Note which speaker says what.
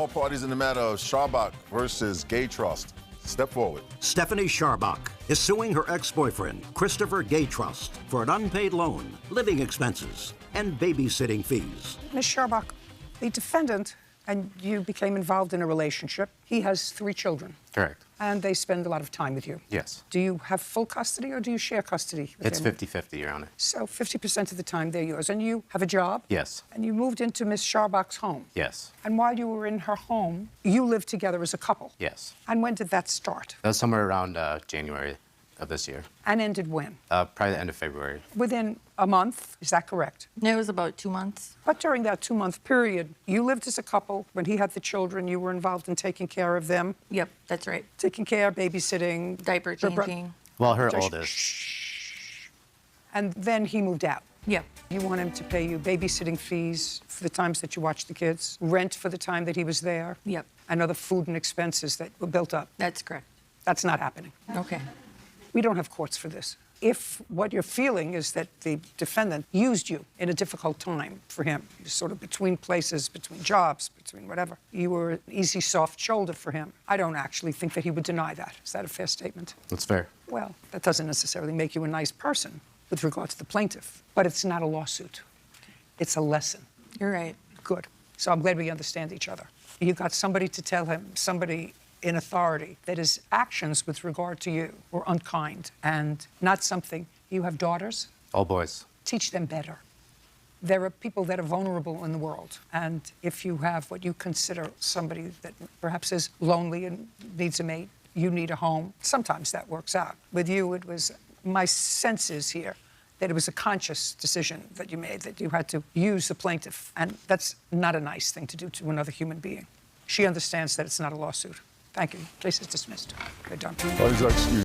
Speaker 1: all parties in the matter of Scharbach versus Gay Trust. Step forward.
Speaker 2: Stephanie Scharbach is suing her ex-boyfriend, Christopher Gay Trust, for an unpaid loan, living expenses, and babysitting fees.
Speaker 3: Ms. Scharbach, the defendant and you became involved in a relationship. He has 3 children.
Speaker 4: Correct.
Speaker 3: And they spend a lot of time with you.
Speaker 4: Yes.
Speaker 3: Do you have full custody or do you share custody with
Speaker 4: It's
Speaker 3: him?
Speaker 4: 50-50, Your Honor.
Speaker 3: So 50% of the time they're yours. And you have a job?
Speaker 4: Yes.
Speaker 3: And you moved into Ms. Scharbach's home?
Speaker 4: Yes.
Speaker 3: And while you were in her home, you lived together as a couple?
Speaker 4: Yes.
Speaker 3: And when did that start?
Speaker 4: That was somewhere around January of this year.
Speaker 3: And ended when?
Speaker 4: Probably the end of February.
Speaker 3: Within a month, is that correct?
Speaker 5: It was about 2 months.
Speaker 3: But during that 2-month period, you lived as a couple. When he had the children, you were involved in taking care of them?
Speaker 5: Yep, that's right.
Speaker 3: Taking care, babysitting?
Speaker 5: Diaper changing.
Speaker 4: Well, her
Speaker 3: Just
Speaker 4: oldest.
Speaker 3: Shh. And then he moved out?
Speaker 5: Yep.
Speaker 3: You want him to pay you babysitting fees for the times that you watched the kids, rent for the time that he was there?
Speaker 5: Yep.
Speaker 3: And other food and expenses that were built up?
Speaker 5: That's correct.
Speaker 3: That's not happening.
Speaker 5: Okay.
Speaker 3: We don't have courts for this. If what you're feeling is that the defendant used you in a difficult time for him, sort of between places, between jobs, between whatever, you were an easy, soft shoulder for him, I don't actually think that he would deny that. Is that a fair statement?
Speaker 4: That's fair.
Speaker 3: Well, that doesn't necessarily make you a nice person with regard to the plaintiff, but it's not a lawsuit. It's a lesson.
Speaker 5: You're right.
Speaker 3: Good. So I'm glad we understand each other. You got somebody to tell him, somebody in authority, that his actions with regard to you were unkind and not something. You have daughters?
Speaker 4: All boys.
Speaker 3: Teach them better. There are people that are vulnerable in the world, and if you have what you consider somebody that perhaps is lonely and needs a mate, you need a home, sometimes that works out. With you, it was, my sense is here, that it was a conscious decision that you made, that you had to use the plaintiff, and that's not a nice thing to do to another human being. She understands that it's not a lawsuit. Thank you. Case is dismissed. We're done.
Speaker 1: Parties are excused.